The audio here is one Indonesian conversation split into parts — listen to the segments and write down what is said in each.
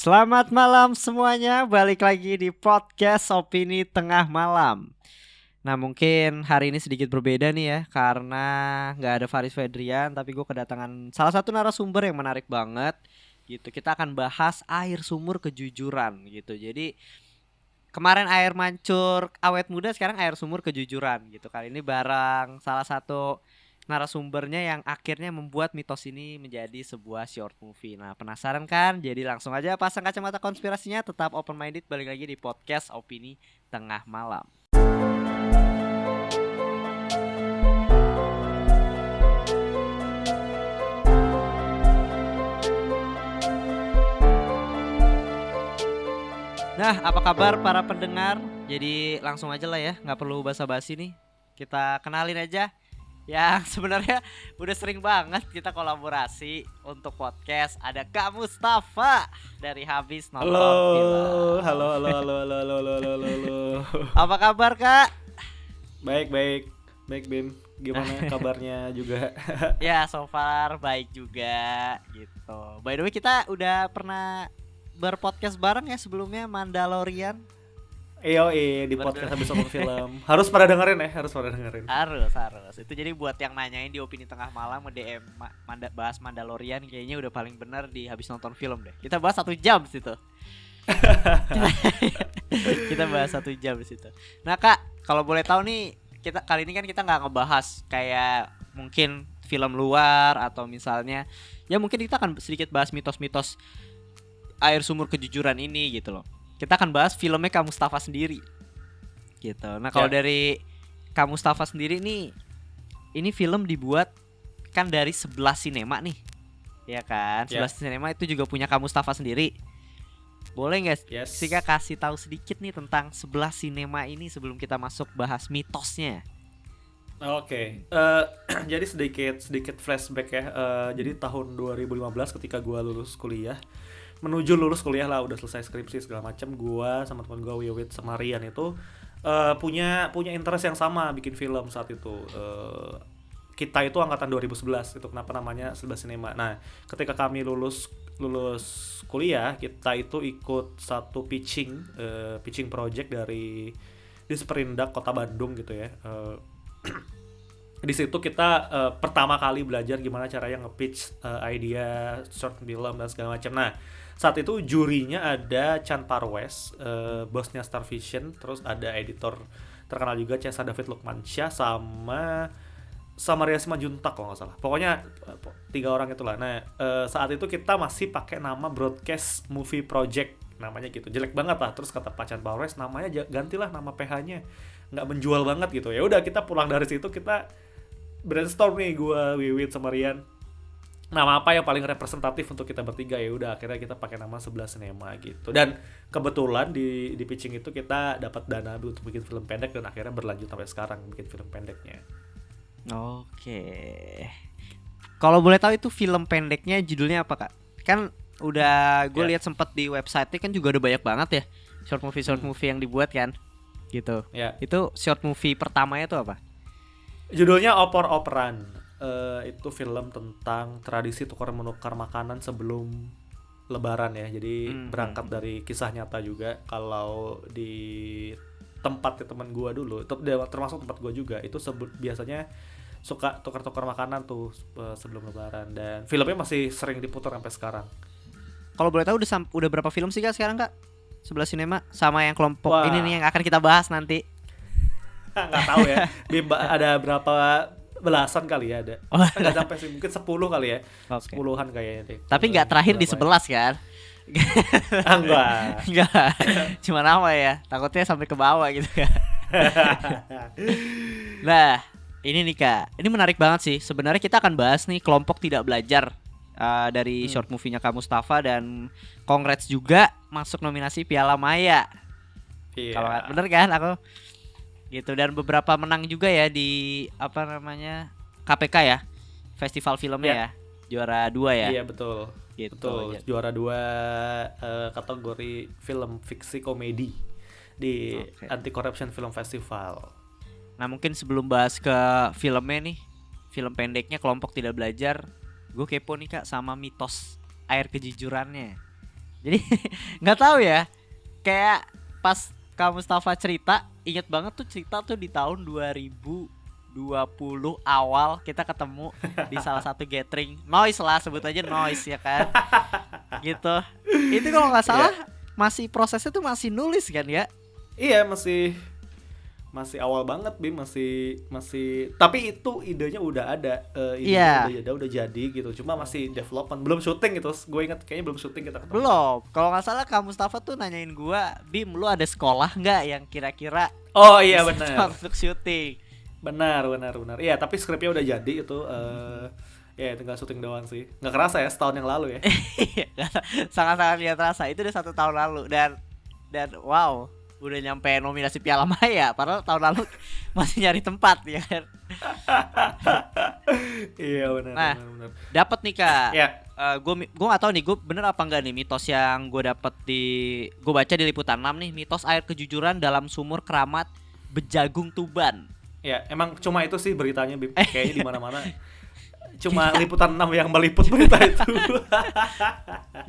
Selamat malam semuanya, balik lagi di podcast Opini Tengah Malam. Nah mungkin hari ini sedikit berbeda nih ya, karena gak ada Faris Fedrian, tapi gue kedatangan salah satu narasumber yang menarik banget gitu. Kita akan bahas air sumur kejujuran gitu. Jadi kemarin air mancur awet muda, sekarang air sumur kejujuran gitu. Kali ini bareng salah satu narasumbernya yang akhirnya membuat mitos ini menjadi sebuah short movie. Nah penasaran kan? Jadi langsung aja pasang kacamata konspirasinya, tetap open minded, balik lagi di podcast Opini Tengah Malam. Nah apa kabar para pendengar? Jadi langsung aja lah ya, gak perlu basa-basi nih. Kita kenalin aja yang sebenarnya udah sering banget kita kolaborasi untuk podcast. Ada Kak Mustafa dari Habis Nonton Film. Halo. Apa kabar Kak? Baik Bim. Gimana kabarnya juga? Ya so far baik juga gitu. By the way kita udah pernah berpodcast bareng ya sebelumnya, Mandalorian. Di podcast Habis Nonton Film. Harus pada dengerin. Harus. Itu jadi buat yang nanyain di Opini Tengah Malam nge-DM bahas Mandalorian, kayaknya udah paling benar di Habis Nonton Film deh. Kita bahas 1 jam di situ. Kita bahas 1 jam di situ. Nah Kak, kalau boleh tahu nih, kita kali ini kan kita nggak ngebahas kayak mungkin film luar atau misalnya ya mungkin kita akan sedikit bahas mitos-mitos air sumur kejujuran ini gitu loh. Kita akan bahas filmnya Kak Mustafa sendiri gitu. Nah kalau dari Kak Mustafa sendiri nih, ini film dibuat kan dari 11 Cinema nih, ya kan? 11 Cinema itu juga punya Kak Mustafa sendiri. Boleh gak sih Kak kasih tahu sedikit nih tentang 11 Cinema ini sebelum kita masuk bahas mitosnya? Oke. Jadi sedikit flashback ya. Jadi tahun 2015 ketika gue lulus kuliah, menuju lulus kuliah lah, udah selesai skripsi segala macam, gua sama teman gua Wiwit sama Rian itu punya interest yang sama bikin film saat itu. Kita itu angkatan 2011, itu kenapa namanya 11 Cinema. Nah, ketika kami lulus kuliah, kita itu ikut satu pitching project dari Disperindak Kota Bandung gitu ya. Di situ kita pertama kali belajar gimana caranya nge-pitch idea short film dan segala macam. Nah, saat itu jurinya ada Chan Parwes, bosnya Star Vision, terus ada editor terkenal juga Cesa David Lukmansyah sama Ria Simanjuntak kalau nggak salah. Pokoknya 3 orang itulah. Nah, saat itu kita masih pakai nama Broadcast Movie Project, namanya gitu. Jelek banget lah. Terus kata Pak Chan Parwes, namanya gantilah nama PH-nya. Nggak menjual banget gitu. Ya udah, kita pulang dari situ kita brainstorm nih, gua, Wiwit sama Rian, nama apa yang paling representatif untuk kita bertiga. Ya udah, akhirnya kita pakai nama 11 Cinema gitu. Dan kebetulan di pitching itu kita dapat dana untuk bikin film pendek, dan akhirnya berlanjut sampai sekarang bikin film pendeknya. Oke. Kalau boleh tahu itu film pendeknya judulnya apa Kak? Kan udah gue lihat sempat di website-nya kan juga udah banyak banget ya short movie yang dibuat kan gitu. Itu short movie pertamanya tuh apa? Judulnya Opor-Operan. Itu film tentang tradisi tukar-menukar makanan sebelum Lebaran ya. Jadi berangkat dari kisah nyata juga. Kalau di tempatnya teman gue dulu, termasuk tempat gue juga, itu biasanya suka tukar-tukar makanan tuh sebelum Lebaran. Dan filmnya masih sering diputar sampai sekarang. Kalau boleh tahu udah berapa film sih Kak sekarang Kak? 11 Cinema sama yang kelompok ini nih yang akan kita bahas nanti. Nggak tahu ya. Ada berapa belasan kali ya ada. Nggak sampai sih, mungkin 10 kali ya. 10-an kayaknya deh. Tapi nggak terakhir di 11 kan? Enggak. Cuma nama ya. Takutnya sampai ke bawah gitu kan. Nah, ini nih Kak. Ini menarik banget sih. Sebenarnya kita akan bahas nih Kelompok Tidak Belajar dari short movie-nya Kak Mustafa, dan congrats juga masuk nominasi Piala Maya. Kalau bener kan aku gitu, dan beberapa menang juga ya di apa namanya KPK ya, festival filmnya ya, juara 2 ya. Iya betul. Gitu. Betul. Juara 2 kategori film fiksi komedi di Anti Corruption Film Festival. Nah mungkin sebelum bahas ke filmnya nih, film pendeknya Kelompok Tidak Belajar, gue kepo nih Kak sama mitos air kejujurannya. Jadi nggak tahu ya, kayak pas Kak Mustafa cerita, inget banget tuh cerita tuh di tahun 2020 awal kita ketemu di salah satu gathering noise lah, sebut aja noise ya kan. Gitu. Itu kalau nggak salah masih prosesnya tuh masih nulis kan ya? Iya, masih awal banget Bim, masih tapi itu idenya udah ada, idenya udah jadi gitu, cuma masih development, belum syuting gitu. Gue ingat kayaknya belum syuting kita ketemu. Belum. Kalau nggak salah Kak Mustafa tuh nanyain gua, Bim, lu ada sekolah nggak yang kira-kira Oh iya bisa benar. untuk syuting? Benar. Iya, tapi skripnya udah jadi itu, ya tinggal syuting doang sih. Nggak kerasa ya, setahun yang lalu ya. Sangat-sangat lihat rasa. Itu udah 1 tahun lalu dan wow, udah nyampe nominasi Piala Maya. Padahal tahun lalu masih nyari tempat ya kan. Iya benar. Nah, dapat nih Kak. Ya. Gue nggak tahu nih, gue bener apa enggak nih mitos yang gue dapet gue baca di Liputan 6 nih, mitos air kejujuran dalam sumur keramat Bejagung Tuban. Ya, emang cuma itu sih beritanya Bim. Kayaknya di mana-mana. Cuma Liputan 6 yang meliput berita itu.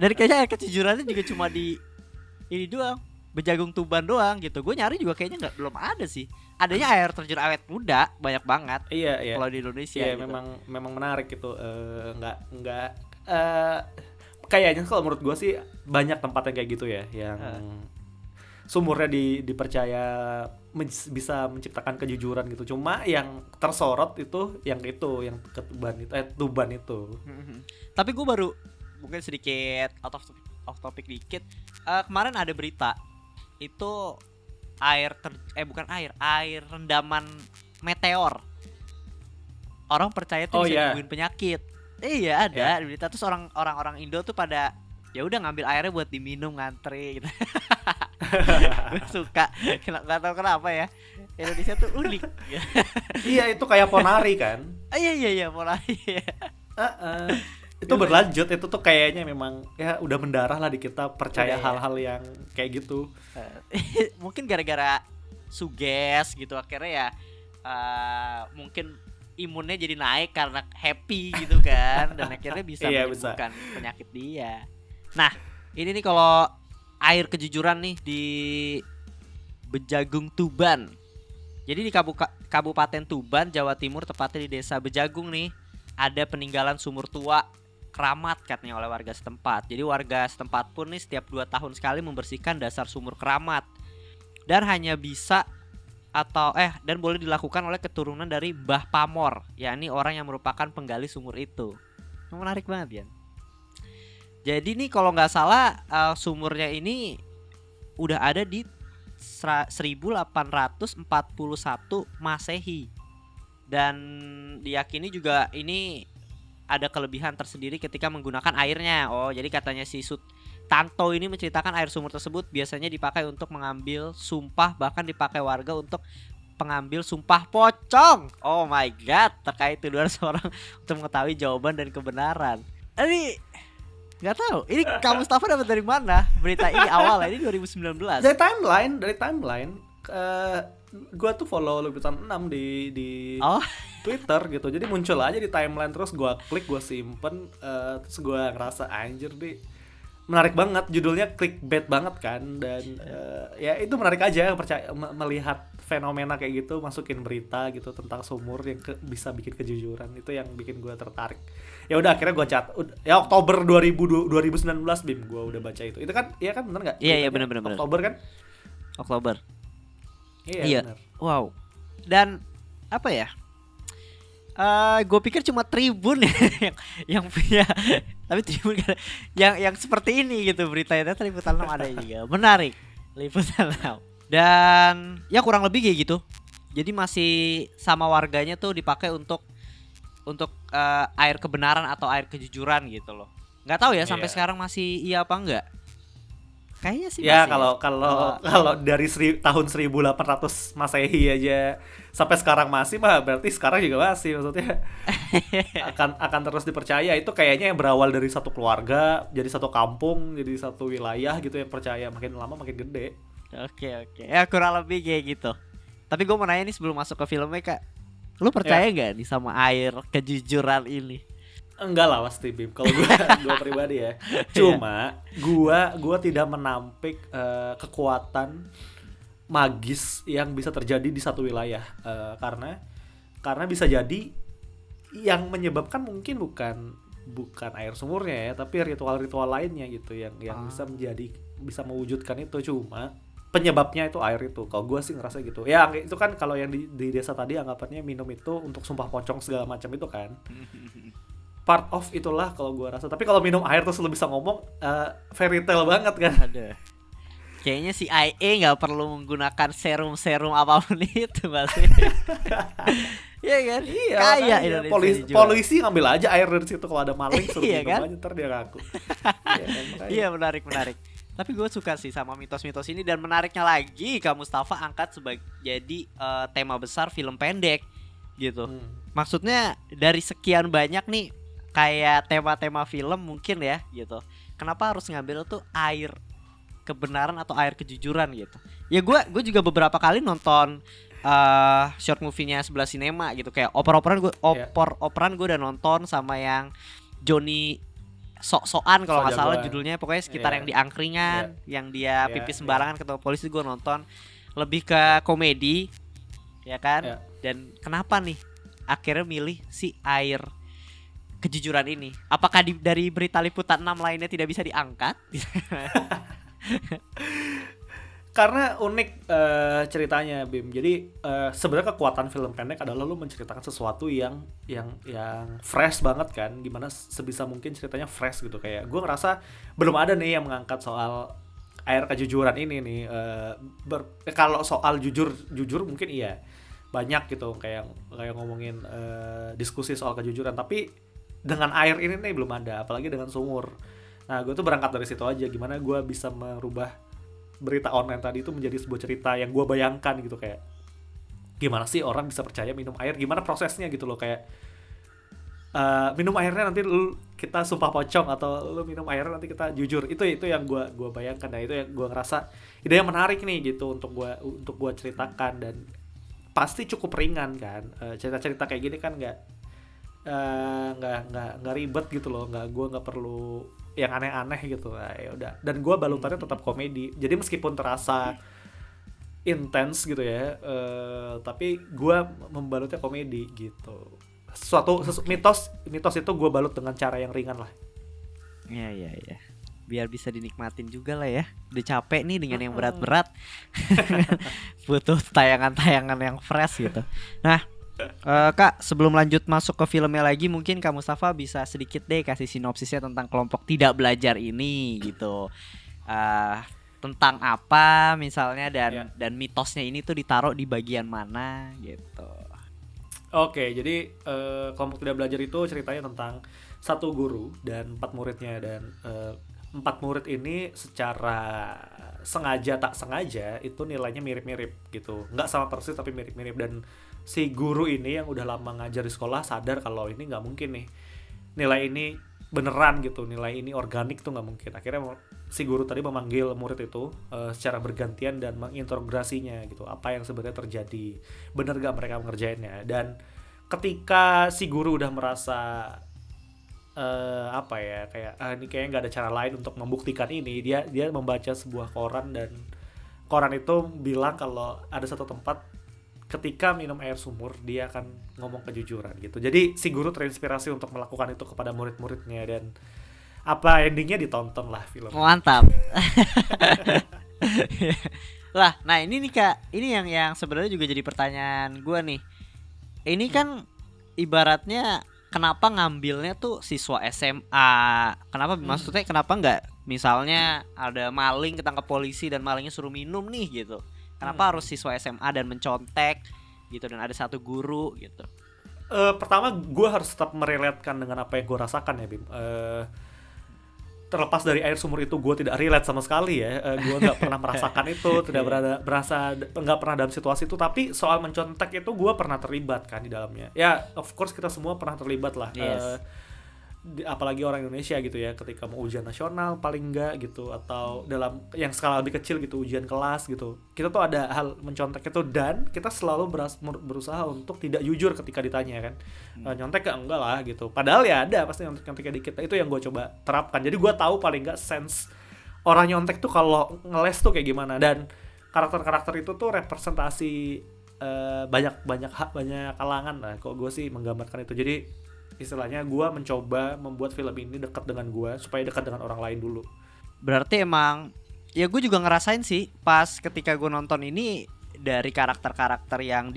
Dari kayaknya air kejujurannya juga cuma di ini doang, Bejagung Tuban doang gitu. Gue nyari juga kayaknya belum ada sih. Adanya air terjun awet muda banyak banget. Iya. Kalau di Indonesia. Iya, gitu. memang menarik gitu. Nggak kayaknya kalau menurut gue sih banyak tempat yang kayak gitu ya, yang sumurnya dipercaya bisa menciptakan kejujuran gitu. Cuma yang tersorot itu yang ke Tuban itu. Tapi gue baru mungkin sedikit off topic dikit. Kemarin ada berita itu bukan air rendaman meteor. Orang percaya tuh bisa nyembuhin penyakit. Iya ada di berita. Terus orang Indo tuh pada ya udah ngambil airnya buat diminum, ngantri gitu. Gue suka, nggak tahu kenapa ya, Indonesia tuh unik. Iya, itu kayak ponari kan. Iya ponari. Itu berlanjut, itu tuh kayaknya memang ya udah mendarah lah di kita percaya hal-hal yang kayak gitu. Mungkin gara-gara suges gitu akhirnya ya, mungkin imunnya jadi naik karena happy gitu kan, dan akhirnya bisa menyembuhkan penyakit dia. Nah ini nih kalau air kejujuran nih di Bejagung Tuban. Jadi di Kabupaten Tuban, Jawa Timur, tepatnya di Desa Bejagung nih, ada peninggalan sumur tua keramat katanya oleh warga setempat. Jadi warga setempat pun nih setiap 2 tahun sekali membersihkan dasar sumur keramat. Dan hanya bisa dan boleh dilakukan oleh keturunan dari Mbah Pamor, yakni orang yang merupakan penggali sumur itu. Menarik banget ya. Jadi nih kalau nggak salah sumurnya ini udah ada di 1841 Masehi, dan diyakini juga ini ada kelebihan tersendiri ketika menggunakan airnya. Oh, jadi katanya si Tanto ini menceritakan air sumur tersebut biasanya dipakai untuk mengambil sumpah, bahkan dipakai warga untuk pengambil sumpah pocong. Oh my god, terkait tuduhan seorang untuk mengetahui jawaban dan kebenaran. Ini nggak tahu, ini Kak Mustafa dapat dari mana berita ini awalnya? Ini 2019. Dari timeline. Gua tuh follow Liputan 6 di Twitter gitu. Jadi muncul aja di timeline, terus gua klik, gua simpen, terus gua ngerasa anjir nih menarik banget, judulnya clickbait banget kan, dan ya itu menarik aja melihat fenomena kayak gitu, masukin berita gitu tentang sumur yang bisa bikin kejujuran. Itu yang bikin gue tertarik. Ya udah akhirnya gue ya Oktober 2019 Bim, gue udah baca itu kan, iya kan, bener nggak? Iya bener. Oktober kan? Oktober. Iya. Bener. Wow. Dan apa ya? Gue pikir cuma Tribun yang punya, tapi Tribun yang seperti ini gitu beritanya. Ternyata Liputan 6 ada juga. Menarik, Liputan 6. Dan ya kurang lebih kayak gitu. Jadi masih sama warganya tuh dipakai untuk air kebenaran atau air kejujuran gitu loh. Nggak tahu ya sampai sekarang masih iya apa enggak. Kayaknya sih ya, masih. Kalau dari tahun 1800 Masehi aja sampai sekarang masih, mah berarti sekarang juga masih, maksudnya akan terus dipercaya. Itu kayaknya yang berawal dari satu keluarga, jadi satu kampung, jadi satu wilayah gitu yang percaya, makin lama makin gede. Oke. Ya kurang lebih kayak gitu. Tapi gue mau nanya nih sebelum masuk ke filmnya, Kak. Lu percaya nggak nih sama air kejujuran ini? Enggak lah pasti Bim. Kalau gua pribadi ya. Cuma gua tidak menampik kekuatan magis yang bisa terjadi di satu wilayah. Karena bisa jadi yang menyebabkan mungkin bukan air sumurnya ya, tapi ritual-ritual lainnya gitu yang bisa mewujudkan itu. Cuma penyebabnya itu air itu. Kalau gue sih ngerasa gitu. Ya itu kan kalau yang di desa tadi anggapannya minum itu untuk sumpah pocong segala macam itu kan. Part of itulah kalau gue rasa. Tapi kalau minum air terus lu bisa ngomong, fairy tale banget kan. Ada. Kayaknya si IE nggak perlu menggunakan serum apapun itu pasti. Iya kan? Iya, Kayak makanya. Indonesia dijual. Polisi ngambil aja air dari situ kalau ada maling suruh Iya minum kan? aja, ntar dia ngaku. Iya kan, makanya. Iya, menarik. Tapi gue suka sih sama mitos-mitos ini, dan menariknya lagi Kak Mustafa angkat jadi tema besar film pendek gitu. Maksudnya dari sekian banyak nih kayak tema-tema film mungkin ya gitu. Kenapa harus ngambil tuh air kebenaran atau air kejujuran gitu? Ya gue juga beberapa kali nonton short movie-nya Sebelah Sinema gitu, kayak operan gue udah nonton sama yang Johnny sok-sokan kalau nggak salah judulnya, pokoknya sekitar yang di angkringan, yang dia pipis sembarangan ketemu polisi, gue nonton. Lebih ke komedi ya kan. Dan kenapa nih akhirnya milih si air kejujuran ini? Apakah dari berita liputan 6 lainnya tidak bisa diangkat? Karena unik ceritanya Bim. Jadi sebenarnya kekuatan film pendek adalah lu menceritakan sesuatu yang fresh banget kan. Gimana sebisa mungkin ceritanya fresh gitu. Kayak gue ngerasa belum ada nih yang mengangkat soal air kejujuran ini nih. Kalau soal jujur mungkin iya. Banyak gitu kayak ngomongin diskusi soal kejujuran, tapi dengan air ini nih belum ada, apalagi dengan sumur. Nah, gue tuh berangkat dari situ aja, gimana gue bisa merubah berita online tadi itu menjadi sebuah cerita yang gue bayangkan gitu, kayak gimana sih orang bisa percaya minum air, gimana prosesnya gitu loh, kayak minum airnya nanti kita sumpah pocong, atau lu minum airnya nanti kita jujur. Itu yang gue bayangkan. Nah, itu yang gue ngerasa ide yang menarik nih gitu untuk gue ceritakan, dan pasti cukup ringan kan. Cerita-cerita kayak gini kan nggak ribet gitu loh, gue nggak perlu yang aneh-aneh gitu. Nah, ya udah, dan gue balutannya tetap komedi, jadi meskipun terasa intens gitu ya, tapi gue membalutnya komedi gitu. Mitos itu gue balut dengan cara yang ringan lah. Iya, biar bisa dinikmatin juga lah ya. Udah capek nih dengan yang berat-berat. Butuh tayangan-tayangan yang fresh gitu. Nah, Kak, sebelum lanjut masuk ke filmnya lagi, mungkin Kak Mustafa bisa sedikit deh kasih sinopsisnya tentang kelompok tidak belajar ini gitu. Tentang apa misalnya, dan mitosnya ini tuh ditaruh di bagian mana gitu. Oke, jadi kelompok tidak belajar itu ceritanya tentang satu guru dan 4 muridnya, dan 4 murid ini secara sengaja tak sengaja itu nilainya mirip-mirip gitu. Nggak sama persis tapi mirip-mirip, dan si guru ini yang udah lama ngajar di sekolah sadar kalau ini nggak mungkin nih nilai ini beneran gitu, nilai ini organik tuh nggak mungkin. Akhirnya si guru tadi memanggil murid itu secara bergantian dan menginterogasinya gitu, apa yang sebenarnya terjadi, bener gak mereka mengerjainnya. Dan ketika si guru udah merasa ini kayaknya nggak ada cara lain untuk membuktikan ini, dia membaca sebuah koran, dan koran itu bilang kalau ada satu tempat ketika minum air sumur dia akan ngomong kejujuran gitu. Jadi si guru terinspirasi untuk melakukan itu kepada murid-muridnya, dan apa endingnya ditonton lah film. Mantap. Lah, nah ini nih Kak, ini yang sebenarnya juga jadi pertanyaan gue nih. Ini kan ibaratnya kenapa ngambilnya tuh siswa SMA? Kenapa maksudnya kenapa nggak misalnya ada maling ketangkap polisi dan malingnya suruh minum nih gitu? Kenapa harus siswa SMA dan mencontek gitu, dan ada satu guru gitu? Pertama gue harus tetap merelatekan dengan apa yang gue rasakan ya Bim. Terlepas dari air sumur itu gue tidak relate sama sekali ya. Gue nggak pernah merasakan itu, nggak pernah dalam situasi itu. Tapi soal mencontek itu gue pernah terlibat kan di dalamnya. Ya of course kita semua pernah terlibat lah. Yes. apalagi orang Indonesia gitu ya, ketika mau ujian nasional paling enggak gitu, atau dalam yang skala lebih kecil gitu, ujian kelas gitu, kita tuh ada hal mencontek itu, dan kita selalu berusaha untuk tidak jujur ketika ditanya kan, nyontek gak, enggak lah gitu, padahal ya ada pasti nyontek dikit. Itu yang gue coba terapkan, jadi gue tahu paling enggak sense orang nyontek tuh kalau ngeles tuh kayak gimana, dan karakter-karakter itu tuh representasi banyak kalangan lah. Kok gue sih menggambarkan itu, jadi istilahnya gue mencoba membuat film ini dekat dengan gue supaya dekat dengan orang lain dulu. Berarti emang ya gue juga ngerasain sih pas ketika gue nonton ini, dari karakter-karakter yang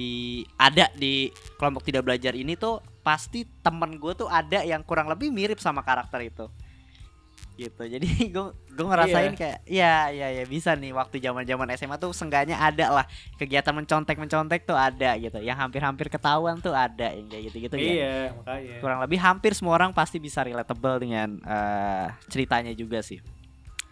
ada di kelompok tidak belajar ini tuh pasti temen gue tuh ada yang kurang lebih mirip sama karakter itu gitu. Jadi gue ngerasain kayak ya bisa nih, waktu zaman SMA tuh seenggaknya ada lah kegiatan mencontek tuh ada gitu, yang hampir ketahuan tuh ada yang kayak gitu ya. Makanya kurang lebih hampir semua orang pasti bisa relatable dengan ceritanya juga sih.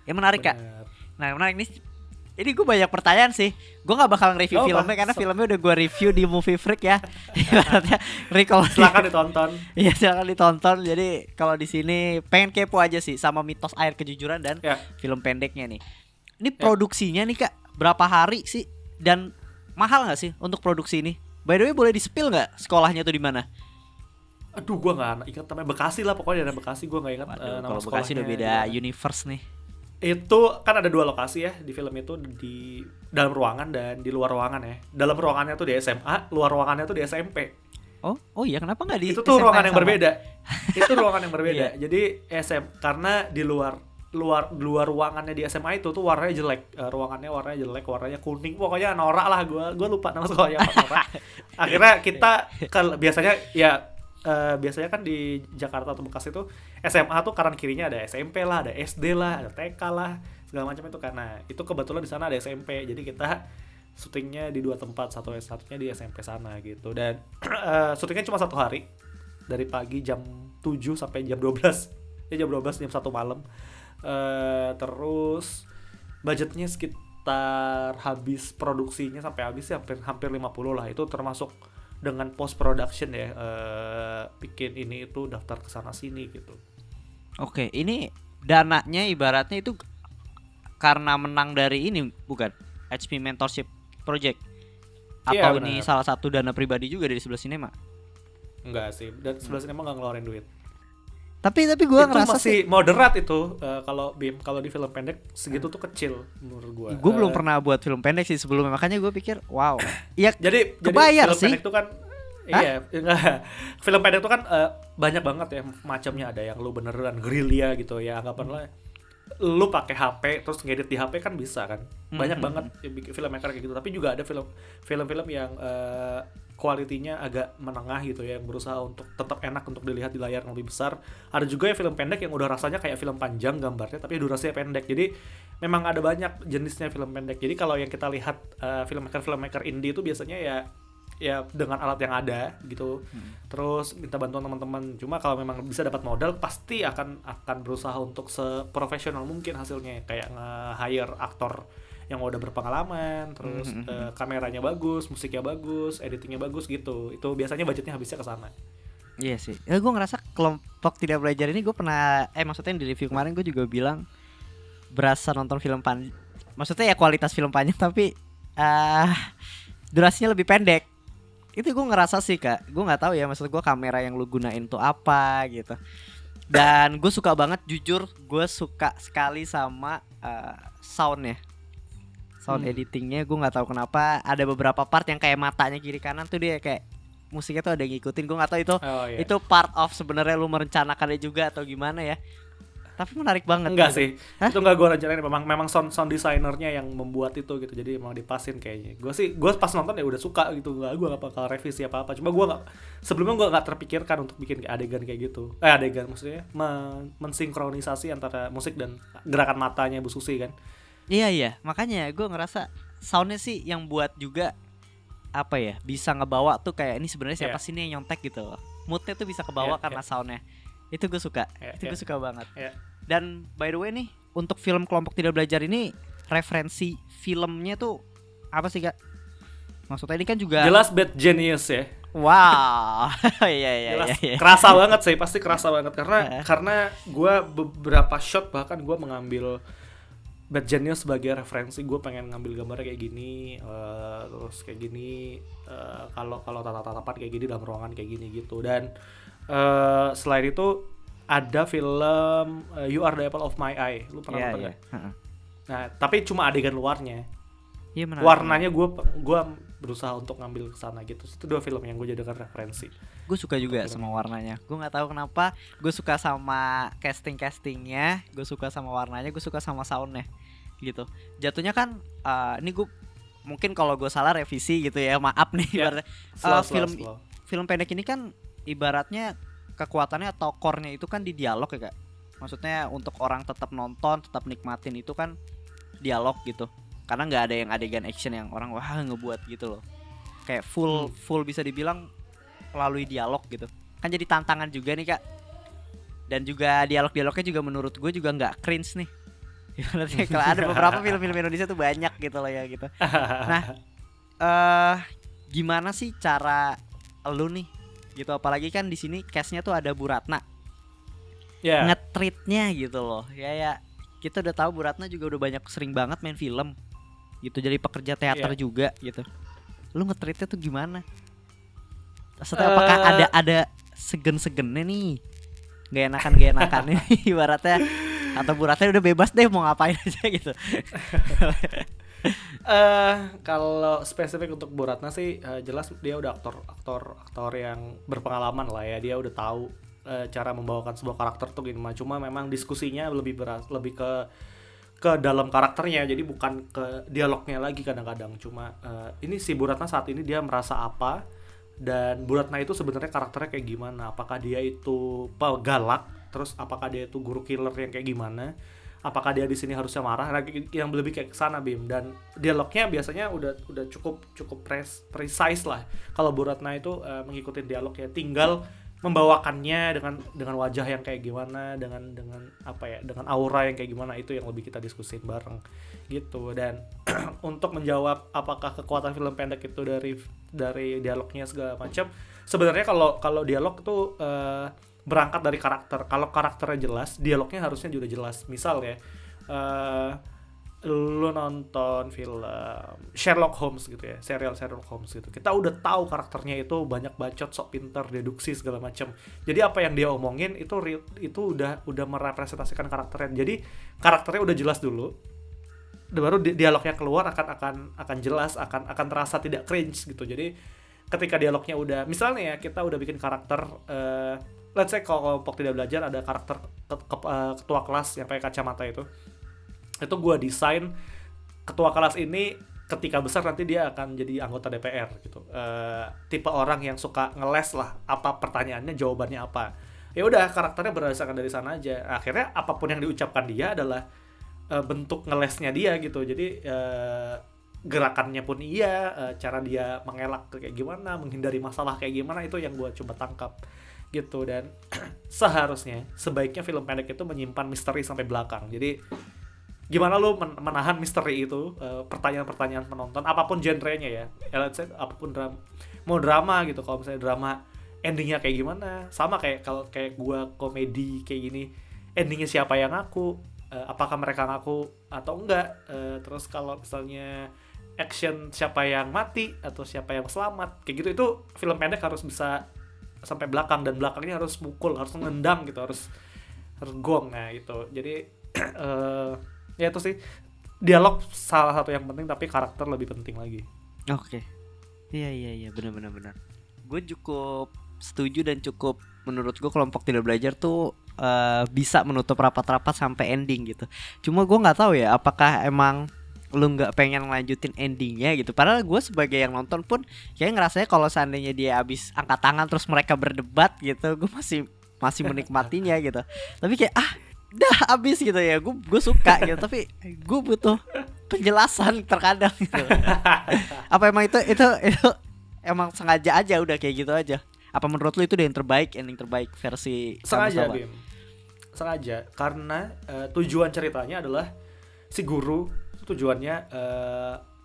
Ya menarik. Bener. Kak. Nah menarik nih. Ini gue banyak pertanyaan sih. Gue gak bakal nge-review filmnya karena filmnya udah gue review di Movie Freak ya. Silakan ditonton. Iya silakan ditonton. Jadi kalau di sini pengen kepo aja sih sama mitos air kejujuran dan film pendeknya nih. Ini produksinya nih Kak, berapa hari sih? Dan mahal nggak sih untuk produksi ini? By the way boleh di-spill nggak sekolahnya tuh di mana? Aduh gue nggak ingat namanya, Bekasi lah pokoknya, daerah Bekasi. Gue nggak ingat nama sekolahnya. Kalau Bekasi udah beda universe nih. Itu kan ada 2 lokasi ya di film itu, di dalam ruangan dan di luar ruangan ya. Dalam ruangannya tuh di SMA, luar ruangannya tuh di SMP. Oh iya, kenapa nggak di itu tuh SMA ruangan yang berbeda. Itu ruangan yang berbeda. Iya. Jadi karena di luar ruangannya di SMA itu tuh warnanya jelek. Ruangannya warnanya jelek, warnanya kuning. Pokoknya norak lah, gue lupa nama sekolahnya apa norak. Akhirnya kita biasanya kan di Jakarta atau Bekasi itu SMA tuh kanan kirinya ada SMP lah, ada SD lah, ada TK lah, segala macam itu. Karena itu kebetulan di sana ada SMP, jadi kita syutingnya di 2 tempat, satunya di SMP sana gitu. Dan syutingnya cuma 1 hari, dari pagi jam 7 sampai jam 12 jam 1 malam. Terus budgetnya sekitar habis produksinya sampai habis ya hampir 50 lah. Itu termasuk dengan post production ya, bikin ini itu daftar kesana sini gitu. Oke, ini dananya ibaratnya itu karena menang dari ini bukan HP Mentorship Project atau ini salah satu dana pribadi juga dari sebelah sinema? Enggak sih, dan sebelah sinema nggak ngeluarin duit. Tapi gue ngerasa masih moderat itu. Kalau di film pendek segitu tuh kecil menurut gue. Gue belum pernah buat film pendek sih sebelumnya, makanya gue pikir wow. Iya, jadi kebayar film sih. Pendek tuh kan film pendek tuh kan banyak banget ya macamnya. Ada yang lu beneran gerilya gitu ya, anggapanlah lu pakai HP terus ngedit di HP kan bisa kan. Banyak banget bikin filmmaker kayak gitu. Tapi juga ada film-film yang kualitinya agak menengah gitu ya, yang berusaha untuk tetap enak untuk dilihat di layar yang lebih besar. Ada juga ya film pendek yang udah rasanya kayak film panjang gambarnya tapi durasinya pendek. Jadi memang ada banyak jenisnya film pendek. Jadi kalau yang kita lihat filmmaker indie itu biasanya ya dengan alat yang ada gitu. Terus minta bantuan teman-teman. Cuma kalau memang bisa dapat modal pasti akan berusaha untuk seprofesional mungkin hasilnya, kayak nge-hire aktor yang udah berpengalaman, terus kameranya bagus, musiknya bagus, editingnya bagus gitu. Itu biasanya budgetnya habisnya ke sana. Iya sih. Ya gue ngerasa kelompok tidak belajar ini gue pernah maksudnya di review kemarin gue juga bilang berasa nonton film panjang. Maksudnya ya kualitas film panjang tapi durasinya lebih pendek. Itu gue ngerasa sih Kak. Gue nggak tahu ya, maksud gue kamera yang lu gunain tuh apa gitu. Dan gue suka banget, jujur gue suka sekali sama soundnya. Sound editingnya gue nggak tahu kenapa ada beberapa part yang kayak matanya kiri kanan tuh dia kayak musiknya tuh ada yang ngikutin. Gue nggak tahu itu part of sebenarnya lu merencanakannya juga atau gimana ya. Tapi menarik banget. Enggak gitu sih. Itu enggak gue rencanain, memang sound designernya yang membuat itu gitu. Jadi emang dipasin kayaknya. Gue pas nonton ya udah suka gitu. Gue gak bakal revisi apa-apa. Cuma sebelumnya gue gak terpikirkan untuk bikin adegan kayak gitu. Adegan maksudnya mensinkronisasi antara musik dan gerakan matanya Bu Susi kan. Iya, makanya gue ngerasa soundnya sih yang buat juga apa ya, bisa ngebawa tuh kayak ini sebenarnya siapa sih nih yang nyontek gitu loh. Moodnya tuh bisa kebawa karena soundnya. Itu gue suka, gue suka banget. Dan by the way nih, untuk film Kelompok Tidak Belajar ini referensi filmnya tuh apa sih Kak? Maksudnya ini kan juga jelas Bad Genius ya. Wow. Iya iya Jelas iya iya. kerasa banget sih, pasti kerasa banget karena gue beberapa shot bahkan gue mengambil Bad Genius sebagai referensi. Gue pengen ngambil gambarnya kayak gini, terus kayak gini, kalau kalau tatap-tatapan kayak gini dalam ruangan kayak gini gitu. Dan selain itu ada film You Are the Apple of My Eye, lu pernah Iya nonton iya. nggak? Heeh. Nah tapi cuma adegan luarnya, Iya menarik. warnanya gue berusaha untuk ngambil kesana gitu. Itu dua film yang gue jadikan referensi. Gue suka juga sama warnanya. Gue nggak tahu kenapa. Gue suka sama castingnya. Gue suka sama warnanya. Gue suka sama soundnya. Gitu. Jatuhnya kan. Ini gue mungkin kalau gue salah revisi gitu ya. Maaf nih. Ya, Ibaratnya slow. film pendek ini kan ibaratnya kekuatannya atau core-nya itu kan di dialog ya kak. Maksudnya untuk orang tetap nonton, tetap nikmatin itu kan dialog gitu. Karena nggak ada yang adegan action yang orang wah ngebuat gitu loh. Kayak full bisa dibilang melalui dialog gitu. Kan jadi tantangan juga nih kak. Dan juga dialognya juga menurut gue juga nggak cringe nih. Ibaratnya kalau ada beberapa film-film Indonesia tuh banyak gitu loh ya gitu. Nah, gimana sih cara lu nih gitu, apalagi kan di sini cast-nya tuh ada Bu Ratna. Ya. Nge-treatnya gitu loh. Ya kita udah tahu Bu Ratna juga udah banyak sering banget main film. Gitu jadi pekerja teater juga gitu. Lu nge-treatnya tuh gimana? Maksudnya apakah ada segen-segennya nih? Gak enakan nih ibaratnya, atau Bu Ratna udah bebas deh mau ngapain aja gitu. Kalau spesifik untuk Bu Ratna sih jelas dia udah aktor yang berpengalaman lah ya. Dia udah tahu cara membawakan sebuah karakter tuh gimana. Cuma memang diskusinya lebih ke dalam karakternya. Jadi bukan ke dialognya lagi kadang-kadang. Cuma ini si Bu Ratna saat ini dia merasa apa, dan Bu Ratna itu sebenarnya karakternya kayak gimana. Apakah dia itu galak, terus apakah dia itu guru killer yang kayak gimana, apakah dia di sini harusnya marah, nah, yang lebih kayak kesana Bim. Dan dialognya biasanya udah cukup precise lah. Kalau Bu Ratna itu mengikuti dialognya, tinggal membawakannya dengan wajah yang kayak gimana, dengan apa ya, dengan aura yang kayak gimana, itu yang lebih kita diskusin bareng gitu. Dan untuk menjawab apakah kekuatan film pendek itu dari dialognya segala macam, sebenarnya kalau dialog itu berangkat dari karakter. Kalau karakternya jelas, dialognya harusnya juga jelas. Misal ya, lu nonton film Sherlock Holmes gitu ya, serial Sherlock Holmes gitu, kita udah tahu karakternya itu banyak bacot, sok pinter, deduksi segala macam. Jadi apa yang dia omongin itu udah merepresentasikan karakternya. Jadi karakternya udah jelas dulu, baru dialognya keluar akan jelas, akan terasa tidak cringe gitu. Jadi ketika dialognya udah, misalnya ya kita udah bikin karakter let's say kalau kelompok tidak belajar ada karakter ketua kelas yang pakai kacamata itu gue desain ketua kelas ini ketika besar nanti dia akan jadi anggota DPR gitu. Tipe orang yang suka ngeles lah, apa pertanyaannya jawabannya apa. Ya udah, karakternya berdasarkan dari sana aja. Akhirnya apapun yang diucapkan dia adalah bentuk ngelesnya dia gitu. Jadi gerakannya pun cara dia mengelak kayak gimana, menghindari masalah kayak gimana, itu yang gue coba tangkap gitu. Dan sebaiknya film pendek itu menyimpan misteri sampai belakang. Jadi gimana lu menahan misteri itu, pertanyaan-pertanyaan penonton, apapun genrenya ya, let's say apapun mau drama gitu. Kalau misalnya drama, endingnya kayak gimana, sama kalau kayak gua komedi kayak gini, endingnya siapa yang ngaku, apakah mereka ngaku atau enggak, terus kalau misalnya action, siapa yang mati atau siapa yang selamat, kayak gitu. Itu film pendek harus bisa sampai belakang, dan belakangnya harus mukul, harus nendang gitu, harus gong. Nah itu jadi ya itu sih, dialog salah satu yang penting, tapi karakter lebih penting lagi. Oke. Iya benar. Gue cukup setuju, dan cukup menurut gue kelompok tidak belajar tuh bisa menutup rapat-rapat sampai ending gitu. Cuma gue nggak tahu ya apakah emang lu nggak pengen lanjutin endingnya gitu. Padahal gue sebagai yang nonton pun kayak ngerasanya kalau seandainya dia abis angkat tangan terus mereka berdebat gitu, gue masih menikmatinya gitu. Tapi kayak dah abis gitu ya, gue suka gitu, tapi gue butuh penjelasan terkadang gitu. Apa emang itu emang sengaja aja udah kayak gitu aja? Apa menurut lu itu ending terbaik versi sengaja Bim? Sengaja, karena tujuan ceritanya adalah si guru tujuannya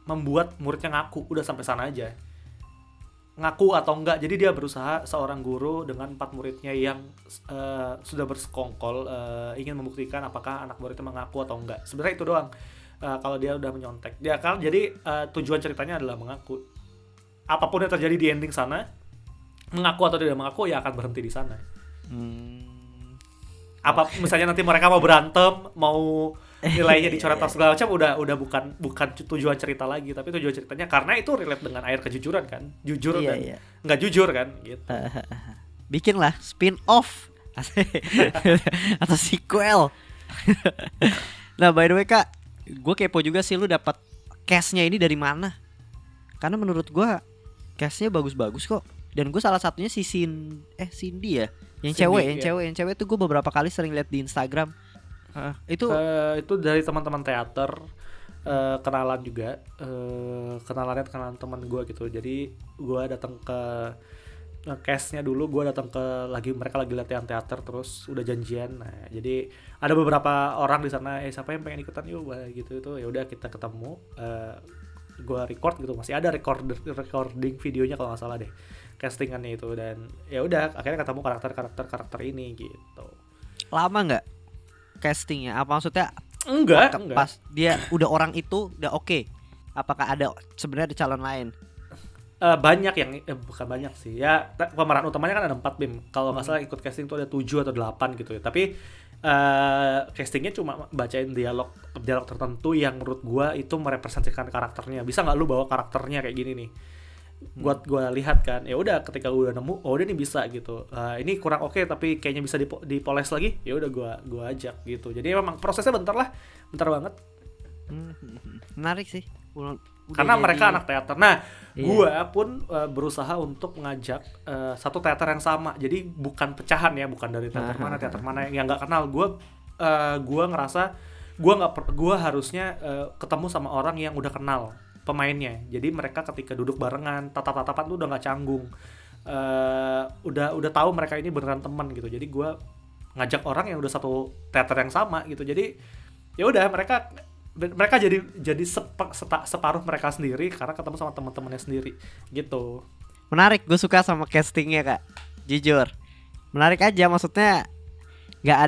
membuat muridnya ngaku, udah sampai sana aja. ngaku atau enggak. Jadi dia berusaha seorang guru dengan 4 muridnya yang sudah bersekongkol ingin membuktikan apakah anak muridnya mengaku atau enggak. Sebenarnya itu doang. Kalau dia udah menyontek, dia kan jadi tujuan ceritanya adalah mengaku. Apapun yang terjadi di ending sana, mengaku atau tidak mengaku ya akan berhenti di sana. Apa misalnya nanti mereka mau berantem, mau nilainya dicoret atau segala macam, udah bukan tujuan cerita lagi, tapi tujuan ceritanya karena itu relate dengan air kejujuran kan, jujur dan nggak jujur kan, gitu. Bikinlah spin off atau sequel. Nah by the way Kak, gue kepo juga sih, lu dapat cast-nya ini dari mana? Karena menurut gue cast-nya bagus-bagus kok. Dan gue salah satunya si Cindy ya, yang Cindy, cewek, yang cewek tuh gue beberapa kali sering lihat di Instagram. Itu dari teman-teman teater, kenalan juga, kenalan teman gue gitu. Jadi gue datang ke cast-nya dulu, gue datang ke mereka lagi latihan teater, terus udah janjian. Nah, jadi ada beberapa orang di sana, siapa yang pengen ikutan yuk gitu, itu ya udah kita ketemu, gue record gitu, masih ada recording videonya kalau nggak salah deh, castingannya itu. Dan ya udah akhirnya ketemu karakter ini gitu. Lama nggak castingnya? Apa maksudnya? Enggak. Pas dia udah orang itu udah oke. Apakah ada sebenarnya ada calon lain? Banyak yang bukan banyak sih ya, pemeran utamanya kan ada 4 Bim, kalau nggak salah ikut casting tuh ada 7 atau 8 gitu ya. Tapi castingnya cuma bacain dialog tertentu yang menurut gua itu merepresentasikan karakternya. Bisa nggak lu bawa karakternya kayak gini nih? Gua lihat kan, ya udah ketika gua udah nemu, udah nih bisa gitu. Ini kurang oke tapi kayaknya bisa dipoles lagi. Ya udah gua ajak gitu. Jadi memang prosesnya bentar banget. Menarik sih. Karena mereka anak teater. Nah, gua pun berusaha untuk mengajak satu teater yang sama. Jadi bukan pecahan ya, bukan dari teater mana yang nggak kenal. Gua ngerasa gua harusnya ketemu sama orang yang udah kenal pemainnya. Jadi mereka ketika duduk barengan, tatap-tatapan tuh udah nggak canggung. Udah tahu mereka ini beneran teman gitu. Jadi gua ngajak orang yang udah satu teater yang sama gitu. Jadi ya udah mereka jadi separuh mereka sendiri karena ketemu sama teman-temannya sendiri gitu. Menarik, gue suka sama castingnya Kak. Jujur, menarik aja, maksudnya nggak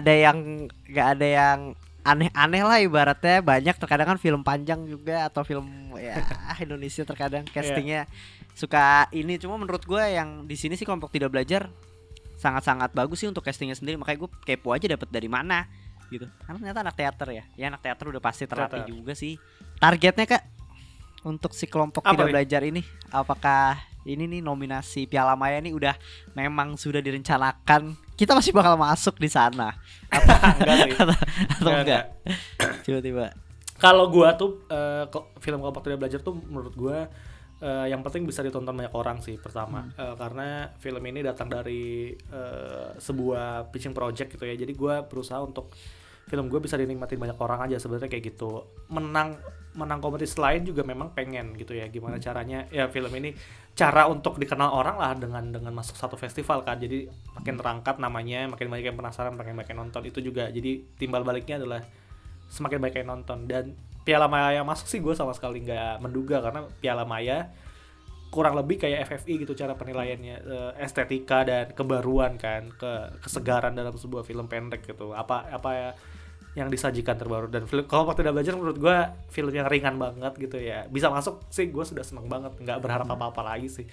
ada yang aneh-aneh lah ibaratnya. Banyak terkadang kan film panjang juga atau film ya Indonesia terkadang castingnya suka ini. Cuma menurut gue yang di sini sih Kelompok Tidak Belajar sangat-sangat bagus sih untuk castingnya sendiri. Makanya gue kepo aja dapat dari mana gitu. Karena ternyata anak teater ya. Ya anak teater udah pasti terlatih juga sih. Targetnya Kak untuk si Kelompok Tidak Belajar ini, apakah ini nih nominasi Piala Maya ini udah memang sudah direncanakan kita masih bakal masuk di sana? Atau enggak? Tiba-tiba. Kalau gua tuh film Kelompok Tidak Belajar tuh menurut gua yang penting bisa ditonton banyak orang sih pertama. Karena film ini datang dari sebuah pitching project gitu ya. Jadi gua berusaha untuk film gue bisa dinikmatin banyak orang aja sebenarnya kayak gitu. Menang kompetisi lain juga memang pengen gitu ya. Gimana caranya ya film ini cara untuk dikenal orang lah dengan masuk satu festival kan. Jadi makin terangkat namanya, makin banyak yang penasaran, makin banyak yang nonton. Itu juga jadi timbal baliknya adalah semakin banyak yang nonton. Dan Piala Maya yang masuk sih gue sama sekali nggak menduga, karena Piala Maya kurang lebih kayak FFI gitu cara penilaiannya, estetika dan kebaruan kan, kesegaran dalam sebuah film pendek gitu. Apa ya yang disajikan terbaru. Dan film Kelompok Tidak Belajar menurut gue film yang ringan banget gitu ya. Bisa masuk sih gue sudah seneng banget, nggak berharap apa-apa lagi sih.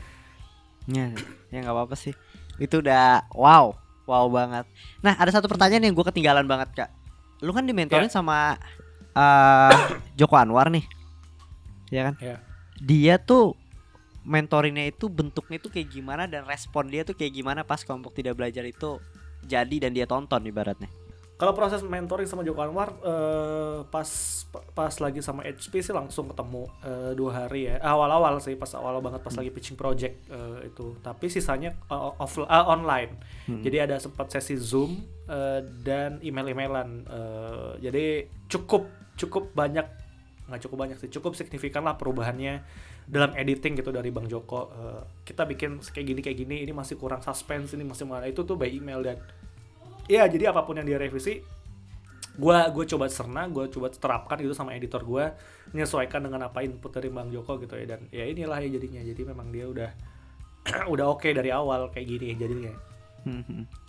Ya nggak apa-apa sih. Itu udah wow banget. Nah ada satu pertanyaan yang gue ketinggalan banget Kak. Lu kan dimentorin sama Joko Anwar nih, ya kan? Dia tuh mentorinnya itu bentuknya itu kayak gimana dan respon dia tuh kayak gimana pas Kelompok Tidak Belajar itu jadi dan dia tonton ibaratnya? Kalau proses mentoring sama Joko Anwar pas lagi sama HP sih langsung ketemu 2 hari ya. Awal-awal sih pas banget pas lagi pitching project itu. Tapi sisanya online. Jadi ada sempat sesi Zoom dan email-emailan. Jadi cukup banyak, nggak cukup banyak sih, cukup signifikan lah perubahannya dalam editing gitu dari Bang Joko. Kita bikin kayak gini, ini masih kurang suspense, ini masih mana, itu tuh by email. Dan ya jadi apapun yang dia revisi, gue coba gue coba terapkan gitu sama editor gue, menyesuaikan dengan apa input dari Bang Joko gitu ya. Dan ya inilah ya jadinya. Jadi memang dia udah udah oke dari awal kayak gini jadinya.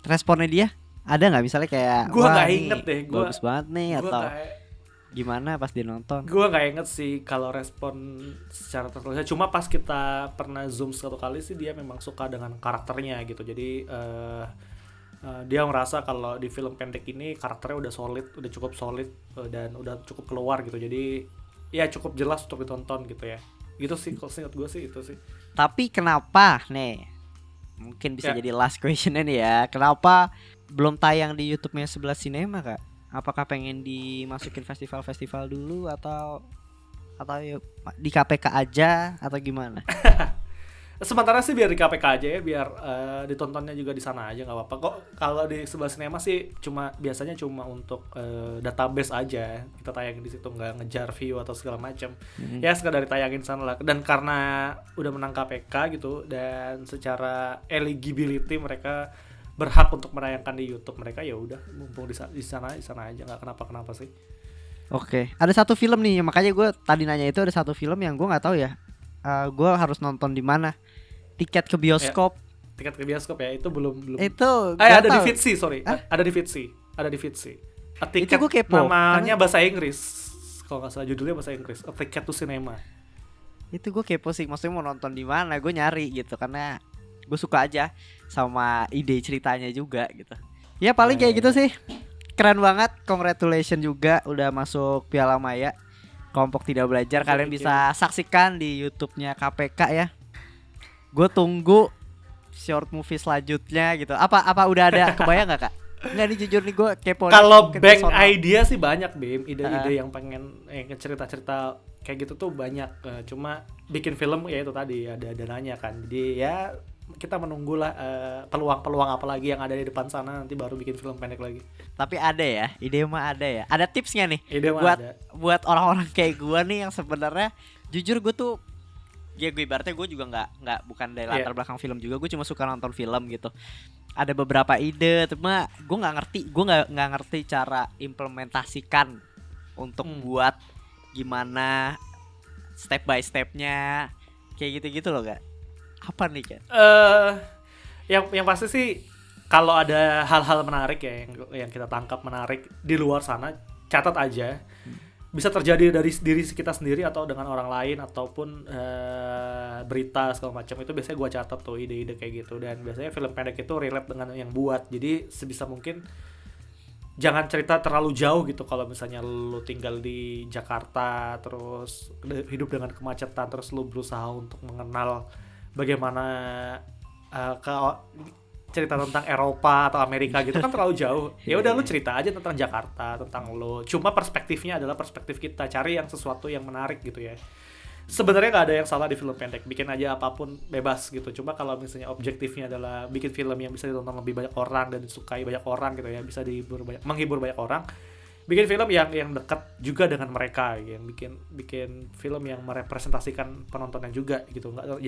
Responnya dia ada nggak misalnya kayak Gua wah nggak ini inget deh, bagus banget nih gua atau nggak gimana pas dia nonton? gua nggak inget sih kalau respon secara tertulisnya. Cuma pas kita pernah zoom satu kali sih dia memang suka dengan karakternya gitu. Jadi dia ngerasa kalau di film pendek ini karakternya udah solid, udah cukup solid dan udah cukup keluar gitu. Jadi ya cukup jelas untuk ditonton gitu ya. Gitu sih kalau seingat gue sih itu sih. Tapi kenapa nih? Mungkin bisa Ya. jadi last questionnya nih ya. Kenapa belum tayang di YouTube-nya 11 Cinema, Kak? Apakah pengen dimasukin festival-festival dulu atau ya di KPK aja atau gimana? Sementara sih biar di KPK aja ya, biar ditontonnya juga di sana aja nggak apa-apa kok. Kalau di sebelah sinema sih biasanya cuma untuk database aja, kita tayangin di situ, nggak ngejar view atau segala macam. Ya sekadar ditayangin sana lah. Dan karena udah menang KPK gitu dan secara eligibility mereka berhak untuk menayangkan di YouTube mereka, ya udah mumpung di sana aja, nggak kenapa sih. Oke, ada satu film nih, makanya gue tadi nanya itu ada satu film yang gue nggak tahu ya. Gue harus nonton di mana? Tiket ke bioskop. Tiket ke bioskop ya itu belum. Itu ada nggak di tahu. Fitsi, sorry. Ada di Fitsi. Tiket Itu gue kepo, namanya bahasa Inggris. Kalau nggak salah judulnya bahasa Inggris. A Ticket to Cinema. Itu gue kepo sih, maksudnya mau nonton di mana? Gue nyari gitu karena gue suka aja sama ide ceritanya juga gitu. Ya paling kayak gitu sih. Keren banget, congratulations juga udah masuk Piala Maya. Kelompok Tidak Belajar, kalian bisa saksikan di YouTube-nya KPK ya. Gue tunggu short movie selanjutnya gitu. Apa udah ada kebayang nggak, Kak? Nggak, nih jujur nih gue kepo. Kalau mungkin bank personal. idea sih banyak, Bim. Ide-ide yang pengen cerita-cerita kayak gitu tuh banyak. Cuma bikin film ya itu tadi ada dananya kan. Jadi ya kita menunggulah peluang-peluang apa lagi yang ada di depan sana, nanti baru bikin film pendek lagi. Tapi ada ya, ide mah ada ya. Ada tipsnya nih Ide mah buat ada. buat orang-orang kayak gue nih yang sebenarnya jujur gue tuh ya gue ibaratnya gue juga nggak bukan dari latar belakang film juga, gue cuma suka nonton film gitu. Ada beberapa ide, cuma gue nggak ngerti cara implementasikan untuk buat gimana step by stepnya kayak gitu loh, Kak. Apa nih, Kak? Yang pasti sih kalau ada hal-hal menarik ya yang kita tangkap menarik di luar sana, catat aja. Bisa terjadi dari diri kita sendiri atau dengan orang lain ataupun berita segala macam, itu biasanya gue catat tuh ide-ide kayak gitu. Dan biasanya film pendek itu relate dengan yang buat, jadi sebisa mungkin jangan cerita terlalu jauh gitu. Kalau misalnya lu tinggal di Jakarta terus hidup dengan kemacetan, terus lu berusaha untuk mengenal bagaimana cerita tentang Eropa atau Amerika gitu kan terlalu jauh. Ya udah lu cerita aja tentang Jakarta, tentang lo. Cuma perspektifnya adalah perspektif kita, cari yang sesuatu yang menarik gitu ya. Sebenarnya nggak ada yang salah di film pendek, bikin aja apapun bebas gitu. Cuma kalau misalnya objektifnya adalah bikin film yang bisa ditonton lebih banyak orang dan disukai banyak orang gitu ya, bisa menghibur banyak orang, bikin film yang dekat juga dengan mereka, yang bikin film yang merepresentasikan penontonnya juga gitu. Nggak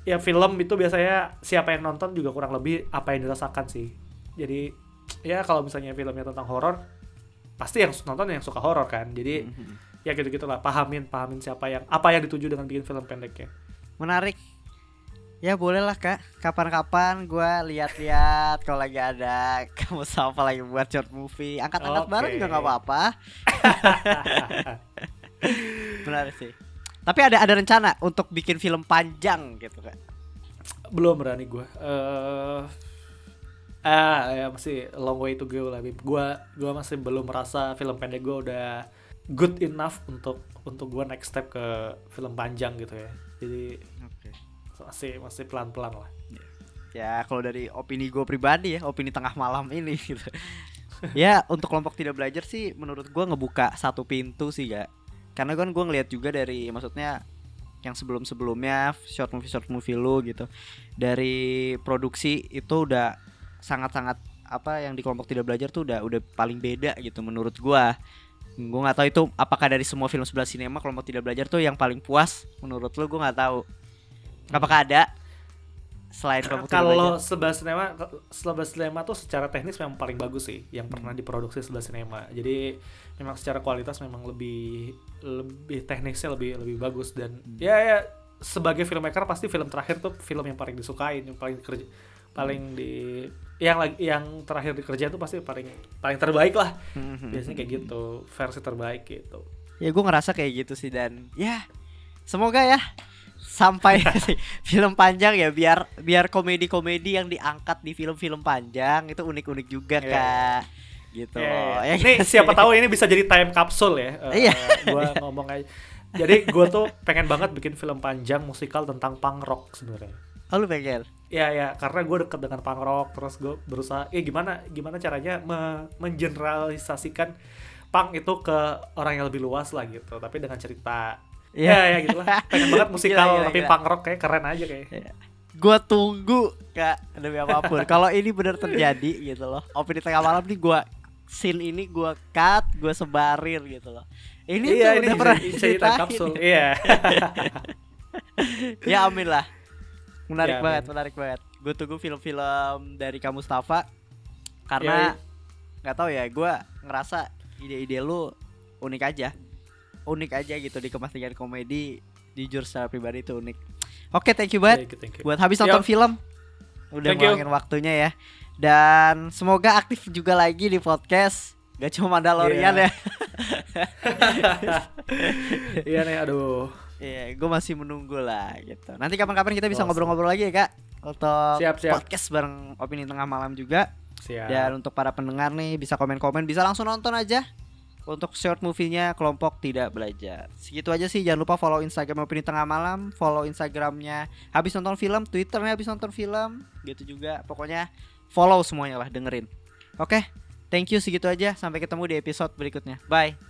ya film itu biasanya siapa yang nonton juga kurang lebih apa yang dirasakan sih. Jadi ya kalau misalnya filmnya tentang horor, pasti yang nonton yang suka horor kan. Jadi ya gitu-gitulah, pahamin apa yang dituju dengan bikin film pendeknya. Menarik. Ya boleh lah, Kak. Kapan-kapan gue lihat-lihat kalau lagi ada kamu sama lagi buat short movie, angkat-angkat bareng juga nggak apa-apa. Menarik sih. Tapi ada rencana untuk bikin film panjang gitu, Kak? Belum berani gue. Ya masih long way to go lah. Gue masih belum merasa film pendek gue udah good enough untuk gue next step ke film panjang gitu ya. Jadi masih pelan-pelan lah. Ya kalau dari opini gue pribadi ya, opini tengah malam ini gitu. Ya untuk Kelompok Tidak Belajar sih menurut gue ngebuka satu pintu sih, Kak. Karena kan gue ngeliat juga dari, maksudnya yang sebelumnya short movie lu gitu, dari produksi itu udah sangat-sangat apa yang di Kelompok Tidak Belajar tuh udah paling beda gitu menurut gue. Gue nggak tahu itu apakah dari semua film 11 Cinema Kelompok Tidak Belajar tuh yang paling puas menurut lu, gue nggak tahu. Apakah ada selain Kelompok Tidak Belajar? Kalau 11 Cinema tuh secara teknis memang paling bagus sih yang pernah diproduksi 11 Cinema. Jadi memang secara kualitas memang lebih teknisnya lebih bagus. Dan ya sebagai filmmaker pasti film terakhir tuh film yang paling disukain, yang paling kerja, paling di yang terakhir dikerjain tuh pasti paling terbaik lah. Biasanya kayak gitu, versi terbaik gitu. Ya gue ngerasa kayak gitu sih, dan ya semoga ya sampai film panjang ya, biar komedi-komedi yang diangkat di film-film panjang itu unik-unik juga Kak. Gitu loh. Ya, ini siapa tahu ini bisa jadi time capsule ya. Iya. Gua ngomong aja. Jadi gue tuh pengen banget bikin film panjang musikal tentang punk rock sebenarnya. Oh, lu pengen? Ya, karena gue deket dengan punk rock, terus gue berusaha, gimana caranya mengeneralisasikan punk itu ke orang yang lebih luas lah gitu, tapi dengan cerita. Ya gitu lah. Pengen banget musikal Gila. tapi punk rock kayak keren aja kayak. Ya. Gue tunggu Kak, demi apapun. Kalau ini benar terjadi gitu loh, Opini Tengah Malam nih scene ini gue cut, gue sebarin gitu loh. Ini tuh ini udah pernah cerita kapsul. Iya. Ya amin lah. Menarik Ya, banget. Gue tunggu film-film dari Kak Mustafa. Karena nggak tahu ya, gue ngerasa ide-ide lu unik aja gitu, dikemas dengan komedi. Jujur secara pribadi itu unik. Oke, thank you banget Thank you. buat habis nonton film. Udah ngulangin waktunya ya. Dan semoga aktif juga lagi di podcast. Gak cuma Mandalorian ya. Iya nih, aduh. Iya, gue masih menunggu lah gitu. Nanti kapan-kapan kita bisa ngobrol-ngobrol lagi ya Kak, untuk Siap. podcast bareng Opini Tengah Malam juga. Siap. Dan untuk para pendengar nih, bisa komen-komen, bisa langsung nonton aja. Untuk short movie-nya Kelompok Tidak Belajar. Segitu aja sih. Jangan lupa follow Instagram Opini Tengah Malam, follow Instagramnya Habis Nonton Film, Twitternya Habis Nonton Film, gitu juga. Pokoknya follow semuanya lah, dengerin. Oke, thank you, segitu aja. Sampai ketemu di episode berikutnya. Bye.